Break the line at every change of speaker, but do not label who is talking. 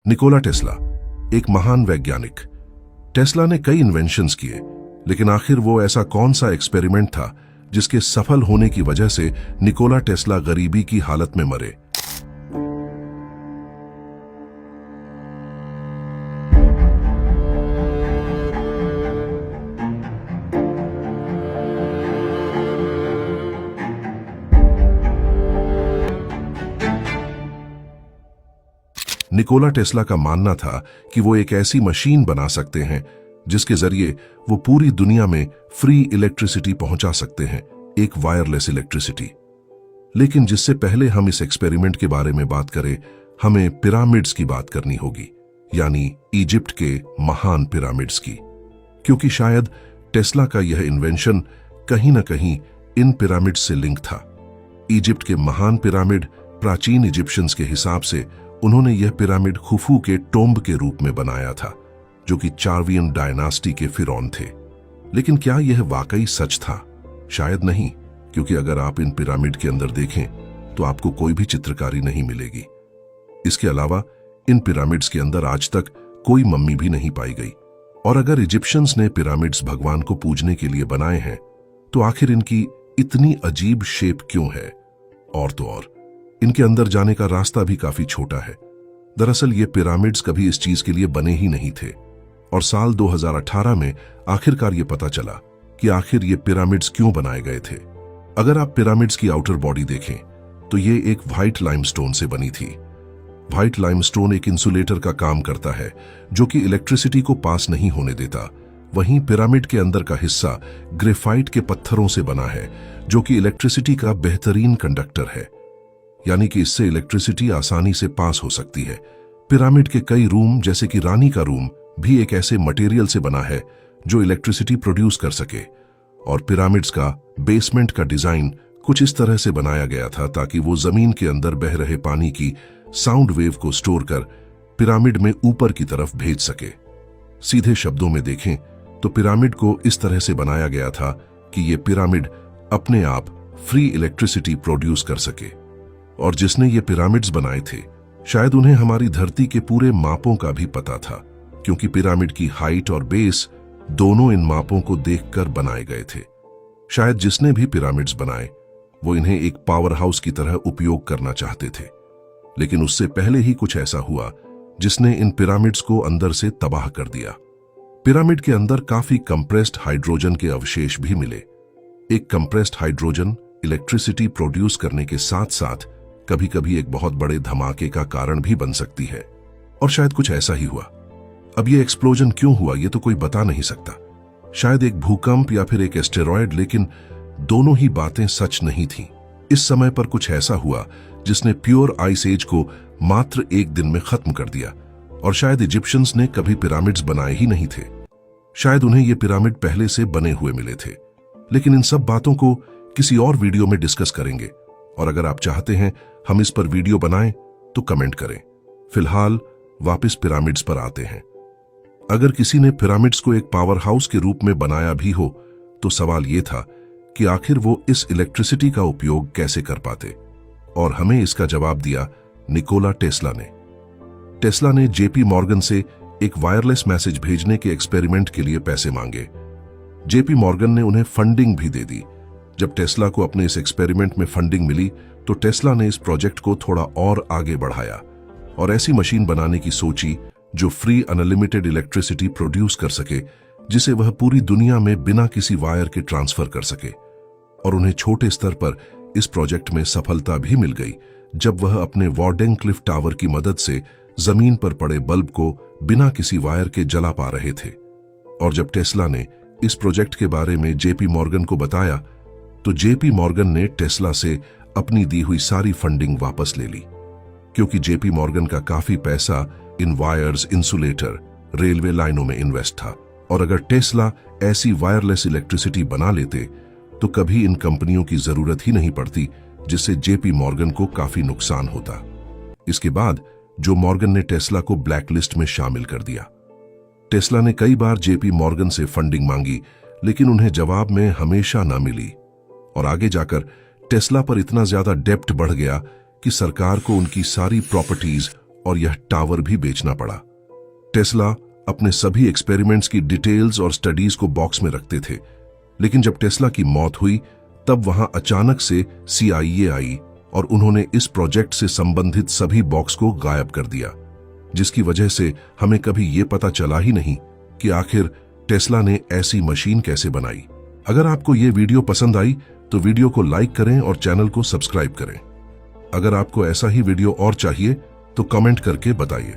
Nikola Tesla, एक महान वैज्ञानिक। टेस्ला ने कई इन्वेंशंस किए, लेकिन आखिर वो ऐसा कौन सा एक्सपेरिमेंट था जिसके सफल होने की वजह से निकोला टेस्ला गरीबी की हालत में मरे? निकोला टेस्ला का मानना था कि वो एक ऐसी मशीन बना सकते हैं जिसके जरिए वो पूरी दुनिया में फ्री इलेक्ट्रिसिटी पहुंचा सकते हैं, एक वायरलेस इलेक्ट्रिसिटी। लेकिन जिससे पहले हम इस एक्सपेरिमेंट के बारे में बात करें, हमें पिरामिड्स की बात करनी होगी, यानी इजिप्ट के महान पिरामिड्स की, क्योंकि शायद टेस्ला का यह इन्वेंशन कहीं ना कहीं इन पिरामिड्स से लिंक था। इजिप्ट के महान पिरामिड, प्राचीन इजिप्शियंस के हिसाब से उन्होंने यह पिरामिड खुफू के टोम्ब के रूप में बनाया था, जो कि चार्वियन डायनास्टी के फिरौन थे। लेकिन क्या यह वाकई सच था? शायद नहीं, क्योंकि अगर आप इन पिरामिड के अंदर देखें तो आपको कोई भी चित्रकारी नहीं मिलेगी। इसके अलावा इन पिरामिड्स के अंदर आज तक कोई मम्मी भी नहीं पाई गई। और अगर इजिप्शियंस ने पिरामिड्स भगवान को पूजने के लिए बनाए हैं, तो आखिर इनकी इतनी अजीब शेप क्यों है? और तो और इनके अंदर जाने का रास्ता भी काफी छोटा है। दरअसल ये पिरामिड्स कभी इस चीज के लिए बने ही नहीं थे, और साल 2018 में आखिरकार ये पता चला कि आखिर ये पिरामिड्स क्यों बनाए गए थे। अगर आप पिरामिड्स की आउटर बॉडी देखें तो ये एक व्हाइट लाइमस्टोन से बनी थी। व्हाइट लाइमस्टोन एक इंसुलेटर का काम करता है, जो कि इलेक्ट्रिसिटी को पास नहीं होने देता। वहीं पिरामिड के अंदर का हिस्सा ग्रेफाइट के पत्थरों से बना है, जो कि इलेक्ट्रिसिटी का बेहतरीन कंडक्टर है, यानी कि इससे इलेक्ट्रिसिटी आसानी से पास हो सकती है। पिरामिड के कई रूम, जैसे कि रानी का रूम, भी एक ऐसे मटेरियल से बना है जो इलेक्ट्रिसिटी प्रोड्यूस कर सके। और पिरामिड्स का बेसमेंट का डिजाइन कुछ इस तरह से बनाया गया था ताकि वो जमीन के अंदर बह रहे पानी की साउंड वेव को स्टोर कर पिरामिड में ऊपर की तरफ भेज सके। सीधे शब्दों में देखें तो पिरामिड को इस तरह से बनाया गया था कि ये पिरामिड अपने आप फ्री इलेक्ट्रिसिटी प्रोड्यूस कर सके। और जिसने ये पिरामिड्स बनाए थे, शायद उन्हें हमारी धरती के पूरे मापों का भी पता था, क्योंकि पिरामिड की हाइट और बेस दोनों इन मापों को देखकर बनाए गए थे। शायद जिसने भी पिरामिड्स बनाए वो इन्हें एक पावर हाउस की तरह उपयोग करना चाहते थे। लेकिन उससे पहले ही कुछ ऐसा हुआ जिसने इन पिरामिड्स को अंदर से तबाह कर दिया। पिरामिड के अंदर काफी कंप्रेस्ड हाइड्रोजन के अवशेष भी मिले। एक कंप्रेस्ड हाइड्रोजन इलेक्ट्रिसिटी प्रोड्यूस करने के साथ साथ कभी कभी एक बहुत बड़े धमाके का कारण भी बन सकती है, और शायद कुछ ऐसा ही हुआ। अब ये एक्सप्लोजन क्यों हुआ ये तो कोई बता नहीं सकता। शायद एक भूकंप या फिर एक एस्टेरॉयड, लेकिन दोनों ही बातें सच नहीं थीं। इस समय पर कुछ ऐसा हुआ जिसने प्योर आइस एज को मात्र एक दिन में खत्म कर दिया। और शायद इजिप्शियंस ने कभी पिरामिड्स बनाए ही नहीं थे। शायद उन्हें ये पिरामिड पहले से बने हुए मिले थे। लेकिन इन सब बातों को किसी और वीडियो में डिस्कस करेंगे, और अगर आप चाहते हैं हम इस पर वीडियो बनाएं तो कमेंट करें। फिलहाल वापस पिरामिड्स पर आते हैं। अगर किसी ने पिरामिड्स को एक पावर हाउस के रूप में बनाया भी हो, तो सवाल यह था कि आखिर वो इस इलेक्ट्रिसिटी का उपयोग कैसे कर पाते। और हमें इसका जवाब दिया निकोला टेस्ला ने। टेस्ला ने जेपी मॉर्गन से एक वायरलेस मैसेज भेजने के एक्सपेरिमेंट के लिए पैसे मांगे। जेपी मॉर्गन ने उन्हें फंडिंग भी दे दी। जब टेस्ला को अपने इस एक्सपेरिमेंट में फंडिंग मिली तो टेस्ला ने इस प्रोजेक्ट को थोड़ा और आगे बढ़ाया और ऐसी मशीन बनाने की सोची जो फ्री अनलिमिटेड इलेक्ट्रिसिटी प्रोड्यूस कर सके, जिसे वह पूरी दुनिया में बिना किसी वायर के ट्रांसफर कर सके। और उन्हें छोटे स्तर पर इस प्रोजेक्ट में सफलता भी मिल गई, जब वह अपने वॉर्डेनक्लिफ टावर की मदद से जमीन पर पड़े बल्ब को बिना किसी वायर के जला पा रहे थे। और जब टेस्ला ने इस प्रोजेक्ट के बारे में जेपी मॉर्गन को बताया, तो जेपी मॉर्गन ने टेस्ला से अपनी दी हुई सारी फंडिंग वापस ले ली, क्योंकि जेपी मॉर्गन का काफी पैसा इन वायर्स, इंसुलेटर, रेलवे लाइनों में इन्वेस्ट था। और अगर टेस्ला ऐसी वायरलेस इलेक्ट्रिसिटी बना लेते तो कभी इन कंपनियों की जरूरत ही नहीं पड़ती, जिससे जेपी मॉर्गन को काफी नुकसान होता। इसके बाद जो मॉर्गन ने टेस्ला को ब्लैकलिस्ट में शामिल कर दिया। टेस्ला ने कई बार जेपी मॉर्गन से फंडिंग मांगी, लेकिन उन्हें जवाब में हमेशा न मिली। और आगे जाकर टेस्ला पर इतना ज्यादा डेब्ट बढ़ गया कि सरकार को उनकी सारी प्रॉपर्टीज और यह टावर भी बेचना पड़ा। टेस्ला अपने सभी एक्सपेरिमेंट्स की डिटेल्स और स्टडीज को बॉक्स में रखते थे, लेकिन जब टेस्ला की मौत हुई तब वहां अचानक से CIA आई और उन्होंने इस प्रोजेक्ट से संबंधित सभी बॉक्स को गायब कर दिया, जिसकी वजह से हमें कभी यह पता चला ही नहीं कि आखिर टेस्ला ने ऐसी मशीन कैसे बनाई। अगर आपको यह वीडियो पसंद आई तो वीडियो को लाइक करें और चैनल को सब्सक्राइब करें। अगर आपको ऐसा ही वीडियो और चाहिए तो कमेंट करके बताइए।